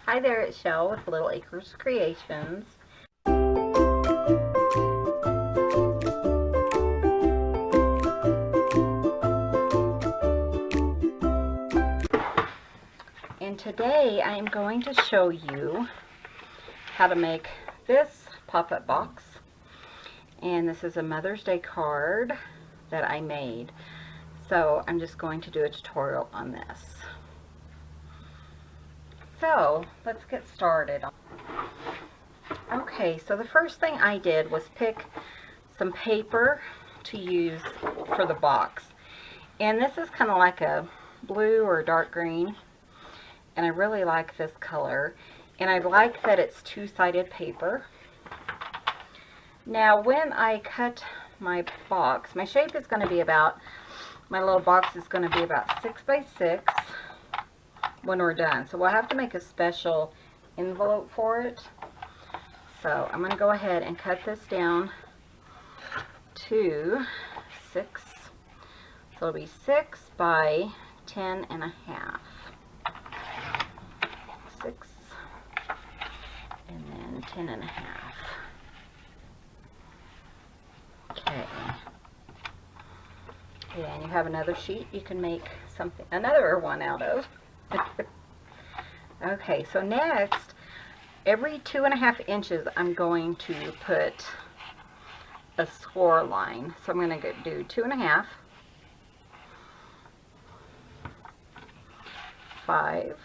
Hi there, it's Shell with Little Acres Creations. And today I am going to show you how to make this pop-up box. And this is a Mother's Day card that I made. So I'm just going to do a tutorial on this. So let's get started. Okay, so the first thing I did was pick some paper to use for the box. And this is kind of like a blue or dark green. And I really like this color. And I like that it's two-sided paper. Now when I cut my box, my shape is going to be about, my little box is going to be about 6 by 6 when we're done. So we'll have to make a special envelope for it. So I'm going to go ahead and cut this down to 6. So it'll be 6 by 10 and a half. 6 and then 10 and a half. Okay. And you have another sheet you can make something, another one out of. Okay, so next, every 2.5 inches, I'm going to put a score line. So I'm going to do 2.5, 5,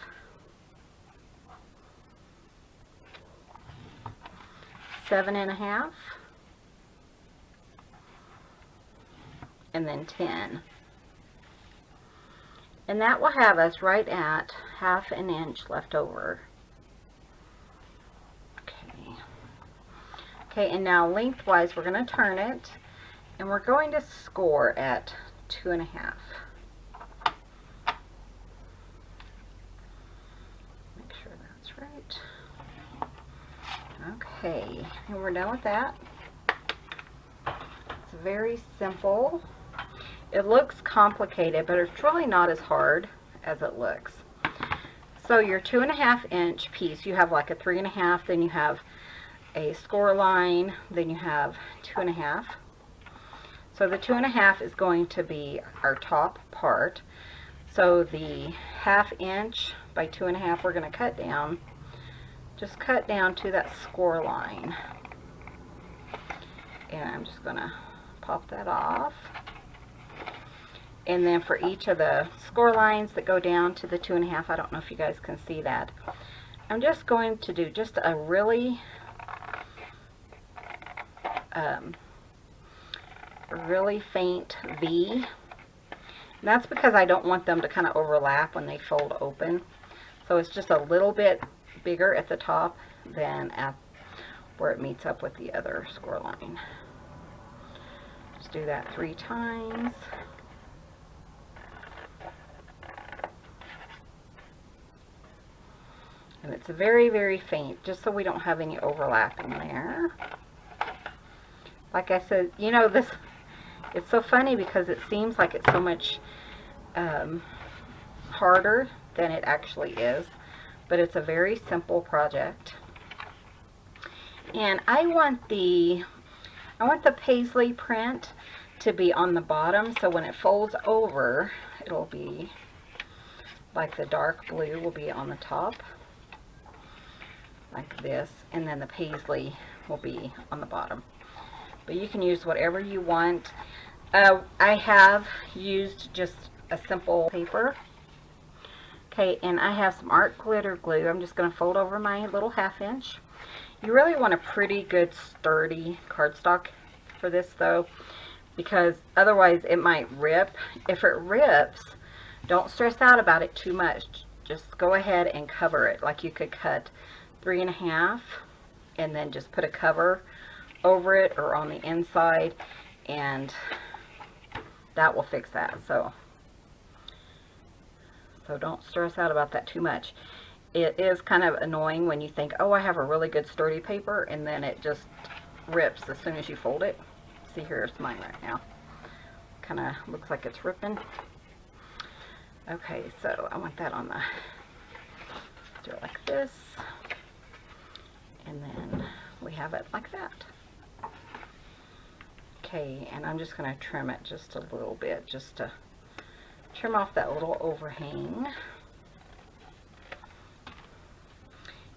7.5, and then 10. And that will have us right at 1/2 inch left over. Okay, and now lengthwise we're going to turn it, and we're going to score at 2.5. Make sure that's right. Okay, and we're done with that. It's very simple. It looks complicated, but it's really not as hard as it looks. So your 2.5 inch piece, you have like a 3.5, then you have a score line, then you have 2.5. So the 2.5 is going to be our top part. So the 1/2 inch by 2.5 we're going to cut down. Just cut down to that score line. And I'm just going to pop that off. And then for each of the score lines that go down to the 2.5, I don't know if you guys can see that, I'm just going to do just a really faint V. And that's because I don't want them to kind of overlap when they fold open. So it's just a little bit bigger at the top than at where it meets up with the other score line. Just do that 3 times. And it's very, very faint, just so we don't have any overlapping there. Like I said, you know, this, it's so funny because it seems like it's so much harder than it actually is. But it's a very simple project. And I want the paisley print to be on the bottom, so when it folds over, it'll be like the dark blue will be on the top. Like this, and then the paisley will be on the bottom. But you can use whatever you want. I have used just a simple paper. Okay, and I have some art glitter glue. I'm just going to fold over my little 1/2 inch. You really want a pretty good sturdy cardstock for this though, because otherwise it might rip. If it rips, don't stress out about it too much. Just go ahead and cover it. Like you could cut 3.5 and then just put a cover over it or on the inside, and that will fix that. So don't stress out about that too much. It is kind of annoying when you think, oh, I have a really good sturdy paper, and then it just rips as soon as you fold it. See, here's mine right now. Kind of looks like it's ripping. Okay, so I want that on the, do it like this, and then we have it like that. Okay, and I'm just going to trim it just a little bit, just to trim off that little overhang.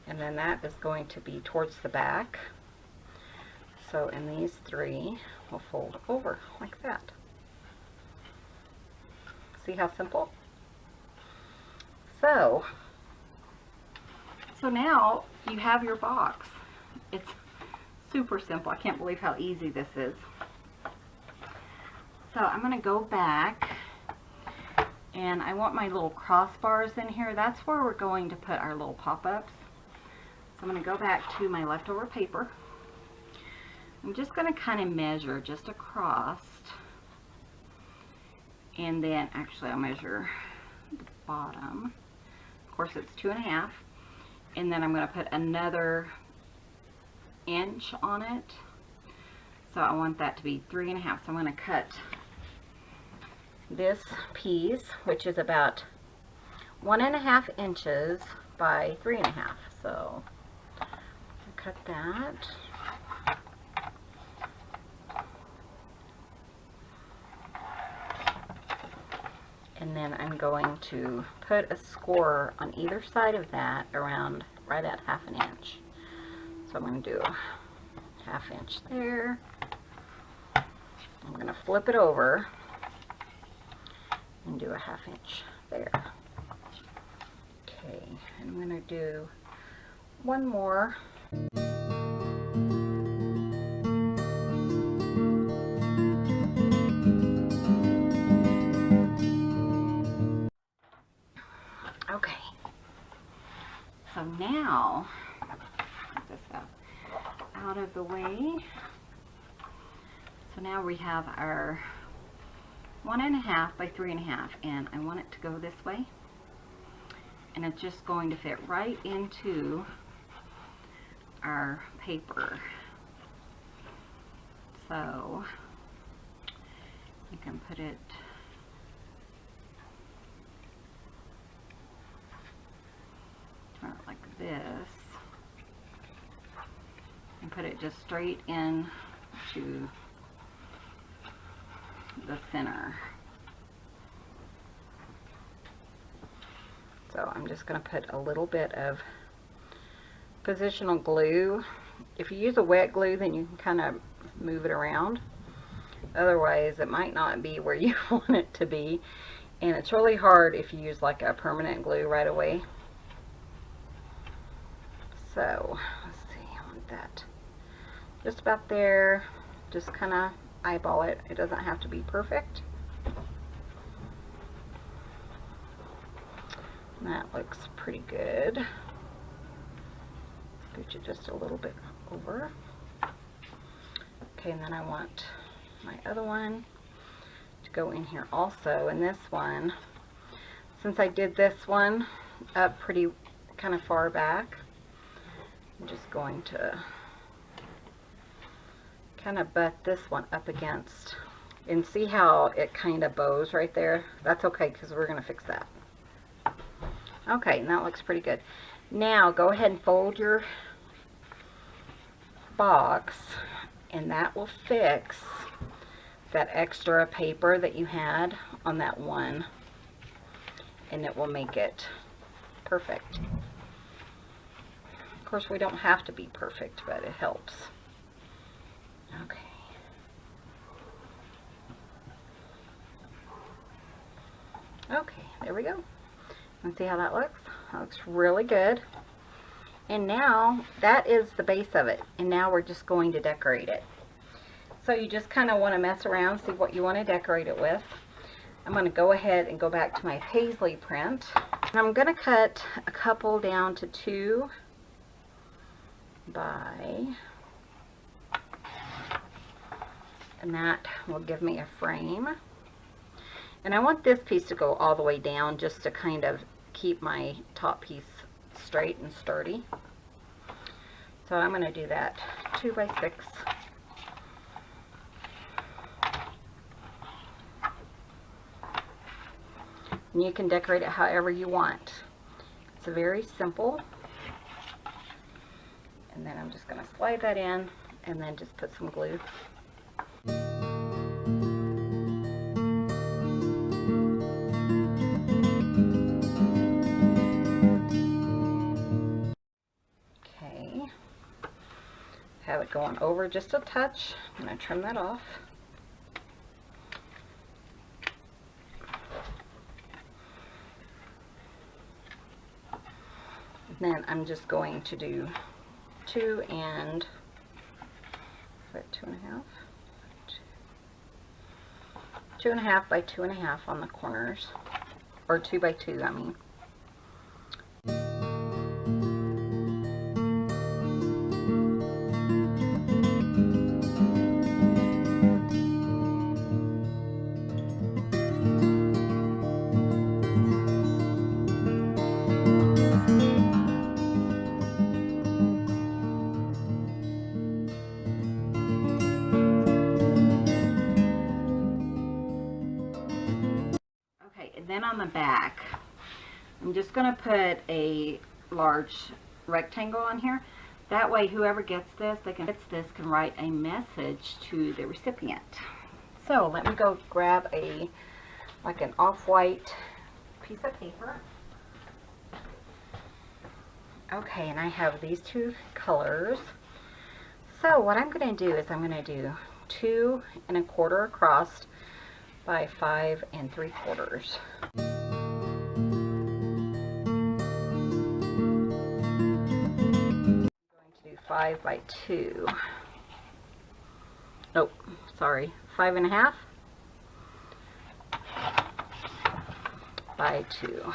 And then that is going to be towards the back. So in these three, we'll fold over like that. See how simple? So now you have your box. It's super simple. I can't believe how easy this is. So I'm going to go back, and I want my little crossbars in here. That's where we're going to put our little pop-ups. So I'm going to go back to my leftover paper. I'm just going to kind of measure just across, and then actually I'll measure the bottom. Of course it's 2.5, and then I'm going to put another inch on it. So I want that to be 3.5. So I'm going to cut this piece, which is about 1.5 inches by 3.5. So I'll cut that. And then I'm going to put a score on either side of that around right at 1/2 inch. So I'm going to do a 1/2 inch there. I'm going to flip it over and do a 1/2 inch there. Okay, and I'm going to do one more. Okay, so now, get this out of the way. So now we have our 1.5 by 3.5, and I want it to go this way, and it's just going to fit right into our paper. So you can put it like this and put it just straight in to the center. So I'm just going to put a little bit of positional glue. If you use a wet glue, then you can kind of move it around. Otherwise, it might not be where you want it to be. And it's really hard if you use like a permanent glue right away. So, let's see, I want that just about there. Just kind of eyeball it. It doesn't have to be perfect. That looks pretty good. Scooch it just a little bit over. Okay, and then I want my other one to go in here also. And this one, since I did this one up pretty kind of far back, I'm just going to kind of butt this one up against, and see how it kind of bows right there. That's okay, because we're going to fix that. Okay, and that looks pretty good. Now go ahead and fold your box, and that will fix that extra paper that you had on that one, and it will make it perfect. Of course, we don't have to be perfect, but it helps. Okay. Okay, there we go. Let's see how that looks. That looks really good. And now that is the base of it. And now we're just going to decorate it. So you just kind of want to mess around, see what you want to decorate it with. I'm going to go ahead and go back to my paisley print. And I'm going to cut a couple down to 2 by, and that will give me a frame. And I want this piece to go all the way down just to kind of keep my top piece straight and sturdy. So I'm going to do that 2 by 6. And you can decorate it however you want. It's very simple. And then I'm just going to slide that in and then just put some glue. Okay, have it going over just a touch. I'm going to trim that off. Then I'm just going to do 2 and 2.5, 2.5 by 2.5 on the corners, or 2 by 2, I mean. Okay, and then on the back, I'm just going to put a large rectangle on here. That way, whoever gets this, can write a message to the recipient. So let me go grab like an off-white piece of paper. Okay, and I have these 2 colors. So what I'm going to do is I'm going to do 2 1/4 across by 5 3/4. I'm going to do 5 by 2. Nope, sorry, 5.5 by 2.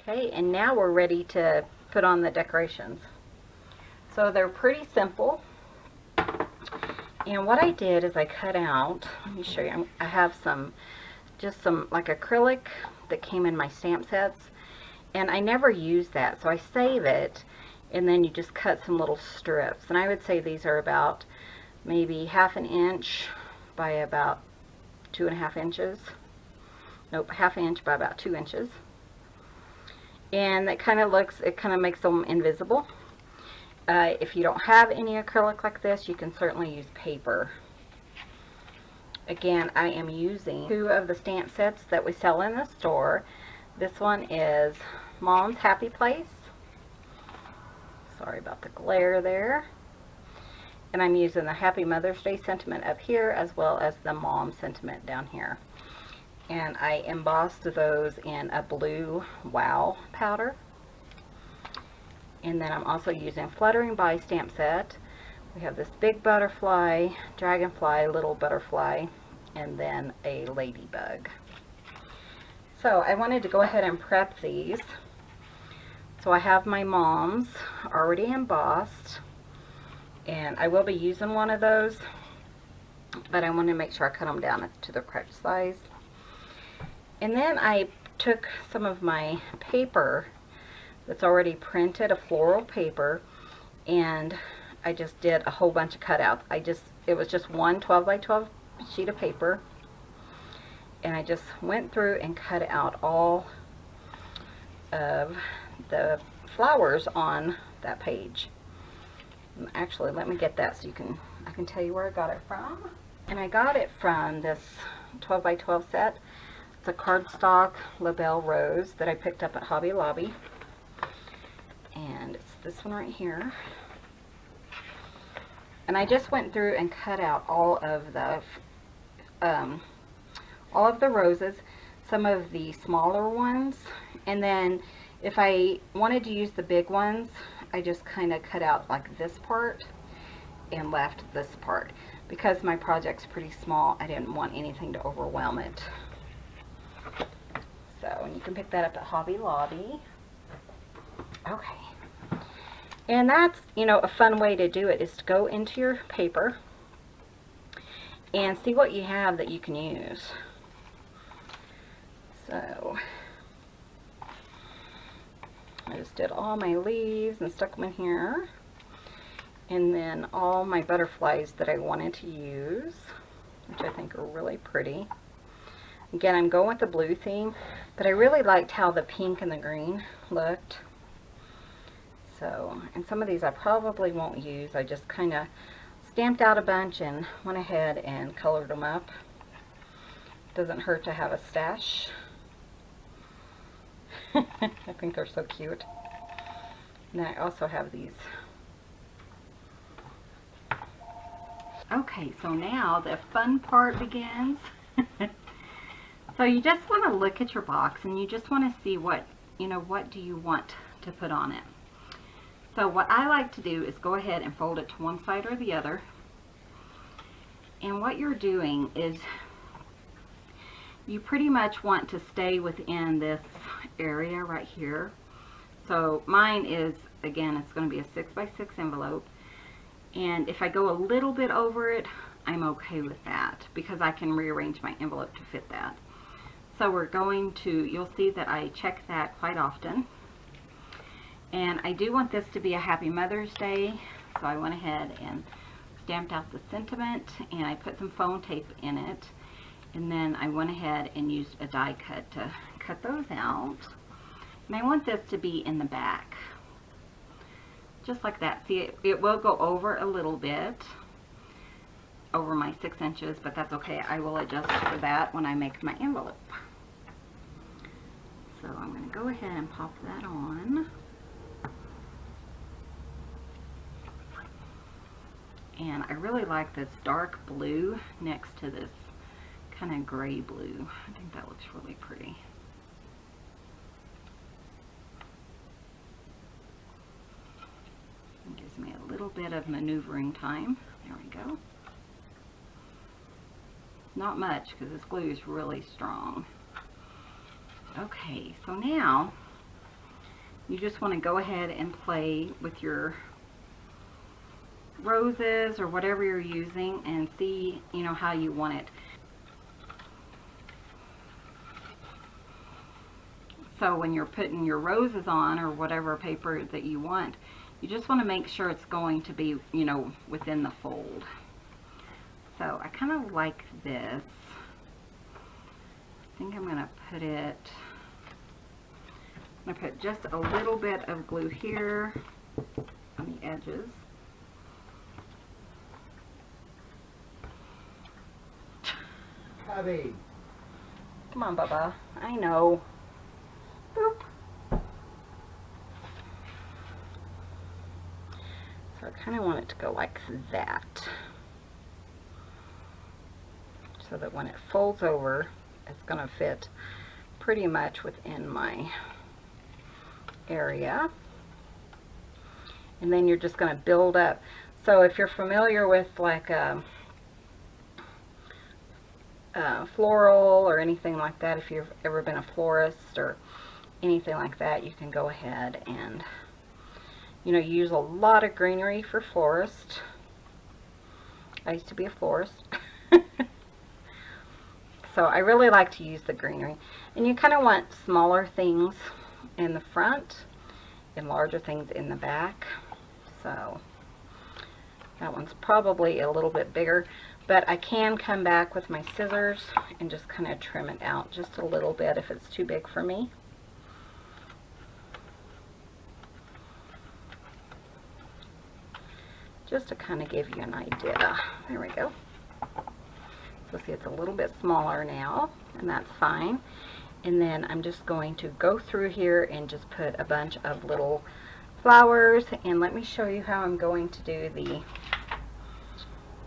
Okay, and now we're ready to put on the decorations. So they're pretty simple. And what I did is I cut out, let me show you, I have just some like acrylic that came in my stamp sets. And I never use that, so I save it, and then you just cut some little strips. And I would say these are about maybe 1/2 inch by about 2.5 inches. Nope, 1/2 inch by about 2 inches. And it kind of makes them invisible. If you don't have any acrylic like this, you can certainly use paper. Again, I am using 2 of the stamp sets that we sell in the store. This one is Mom's Happy Place. Sorry about the glare there. And I'm using the Happy Mother's Day sentiment up here, as well as the Mom sentiment down here. And I embossed those in a blue Wow powder. And then I'm also using Fluttering By stamp set. We have this big butterfly, dragonfly, little butterfly, and then a ladybug. So I wanted to go ahead and prep these. So I have my Mom's already embossed, and I will be using one of those, but I want to make sure I cut them down to the correct size. And then I took some of my paper that's already printed, a floral paper, and I just did a whole bunch of cutouts. It was just one 12 by 12 sheet of paper, and I just went through and cut out all of the flowers on that page. And actually, let me get that so I can tell you where I got it from. And I got it from this 12 by 12 set. It's a cardstock labelle rose that I picked up at Hobby Lobby. And it's this one right here. And I just went through and cut out all of the roses, some of the smaller ones, and then if I wanted to use the big ones, I just kind of cut out like this part and left this part. Because my project's pretty small, I didn't want anything to overwhelm it. So, and you can pick that up at Hobby Lobby. Okay. And that's, a fun way to do it is to go into your paper and see what you have that you can use. So, just did all my leaves and stuck them in here. And then all my butterflies that I wanted to use, which I think are really pretty. Again, I'm going with the blue theme, but I really liked how the pink and the green looked. So, and some of these I probably won't use. I just kind of stamped out a bunch and went ahead and colored them up. Doesn't hurt to have a stash. I think they're so cute. And then I also have these. Okay, so now the fun part begins. So you just want to look at your box and you just want to see what, what do you want to put on it. So what I like to do is go ahead and fold it to one side or the other. And what you're doing is you pretty much want to stay within this area right here. So mine is, again, it's going to be a 6x6 envelope. And if I go a little bit over it, I'm okay with that because I can rearrange my envelope to fit that. So we're going to, you'll see that I check that quite often. And I do want this to be a Happy Mother's Day, so I went ahead and stamped out the sentiment, and I put some foam tape in it. And then I went ahead and used a die cut to cut those out. And I want this to be in the back. Just like that. See, it will go over a little bit, over my 6 inches, but that's okay. I will adjust for that when I make my envelope. So I'm going to go ahead and pop that on. And I really like this dark blue next to this kind of gray blue. I think that looks really pretty. It gives me a little bit of maneuvering time. There we go. Not much because this glue is really strong. Okay, so now you just want to go ahead and play with your roses or whatever you're using and see, how you want it. So when you're putting your roses on or whatever paper that you want, you just want to make sure it's going to be, within the fold. So I kind of like this. I think I'm going to put it, I'm going to put just a little bit of glue here on the edges. Abby. Come on, Bubba. I know. Boop. So I kind of want it to go like that. So that when it folds over, it's going to fit pretty much within my area. And then you're just going to build up. So if you're familiar with like a floral or anything like that, if you've ever been a florist or anything like that, you can go ahead and use a lot of greenery for florists. I used to be a florist. So I really like to use the greenery, and you kind of want smaller things in the front and larger things in the back. So that one's probably a little bit bigger, but I can come back with my scissors and just kind of trim it out just a little bit if it's too big for me. Just to kind of give you an idea. There we go. So see, it's a little bit smaller now, and that's fine. And then I'm just going to go through here and just put a bunch of little flowers. And let me show you how I'm going to do the,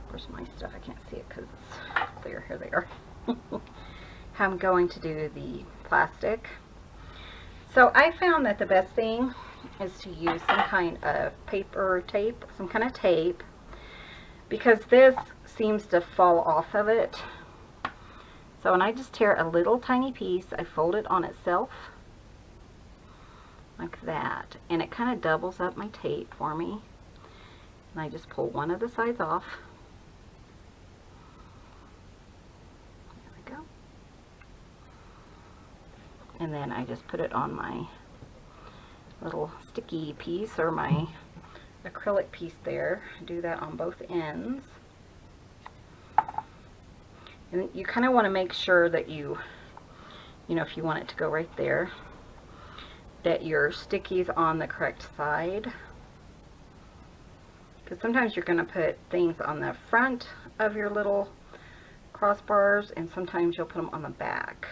where's my stuff? I can't see it because it's clear. Here they are. How I'm going to do the plastic. So I found that the best thing is to use some kind of paper tape, some kind of tape, because this seems to fall off of it. So when I just tear a little tiny piece, I fold it on itself like that, and it kind of doubles up my tape for me. And I just pull one of the sides off. There we go. And then I just put it on my little sticky piece or my acrylic piece there. Do that on both ends. And you kind of want to make sure that you know, if you want it to go right there, that your sticky's on the correct side. Because sometimes you're going to put things on the front of your little crossbars, and sometimes you'll put them on the back.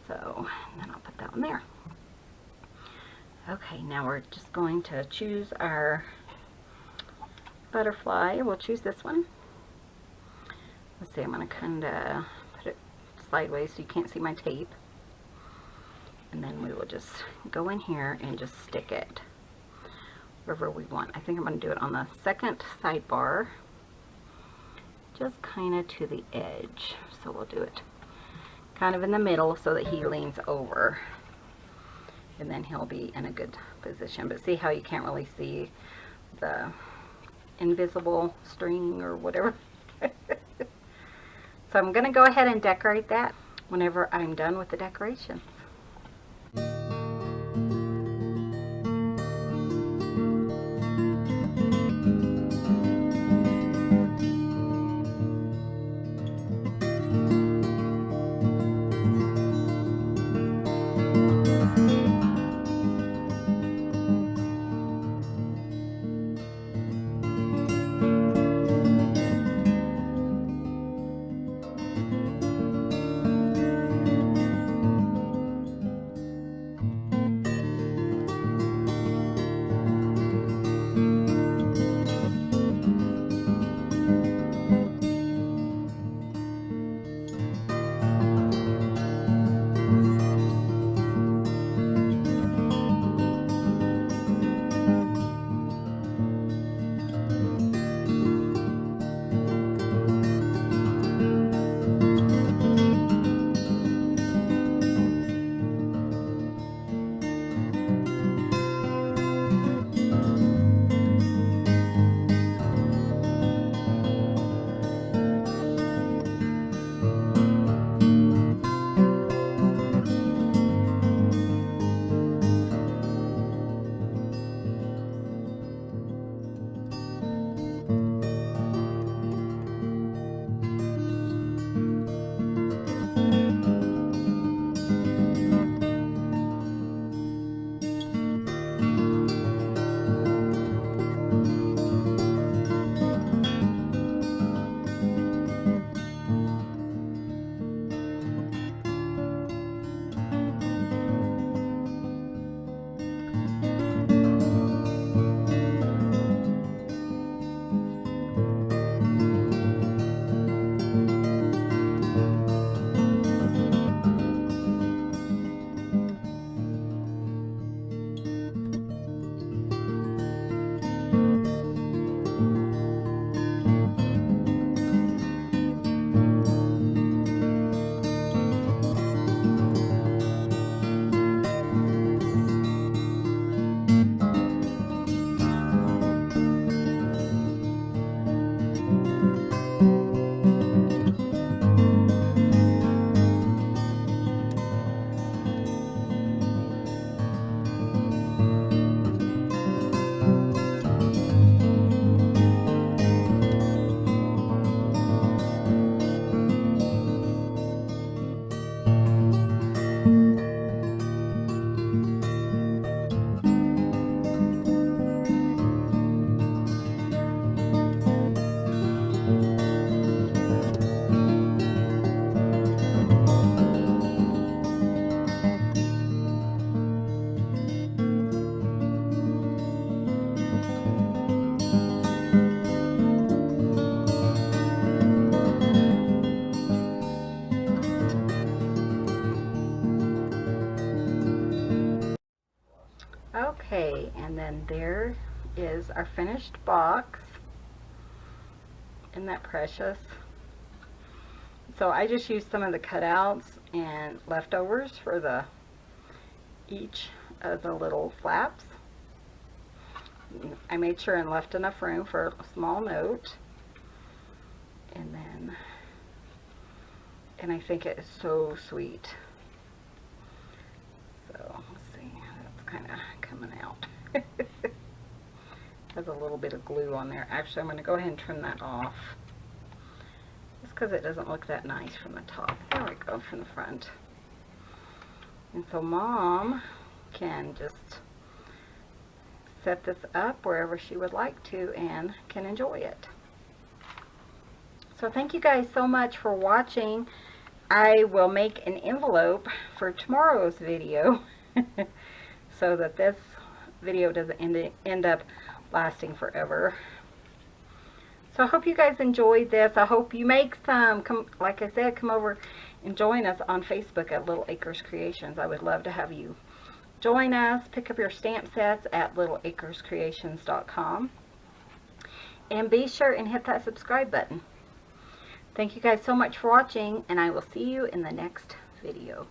So, and then I'll put that one there. Okay, now we're just going to choose our butterfly. We'll choose this one. Let's see, I'm going to kind of put it sideways so you can't see my tape. And then we will just go in here and just stick it wherever we want. I think I'm going to do it on the second sidebar, just kind of to the edge. So we'll do it kind of in the middle so that he leans over, and then he'll be in a good position. But see how you can't really see the invisible string or whatever? So I'm going to go ahead and decorate that whenever I'm done with the decorations. Okay, and then there is our finished box. Isn't that precious? So I just used some of the cutouts and leftovers for each of the little flaps. I made sure and left enough room for a small note. And I think it is so sweet. So let's see, has a little bit of glue on there. Actually, I'm going to go ahead and trim that off. Just because it doesn't look that nice from the top. There we go, from the front. And so Mom can just set this up wherever she would like to and can enjoy it. So thank you guys so much for watching. I will make an envelope for tomorrow's video so that this video doesn't end up lasting forever. So I hope you guys enjoyed this. I hope you make some. Like I said, come over and join us on Facebook at Little Acres Creations. I would love to have you join us. Pick up your stamp sets at littleacrescreations.com. And be sure and hit that subscribe button. Thank you guys so much for watching, and I will see you in the next video.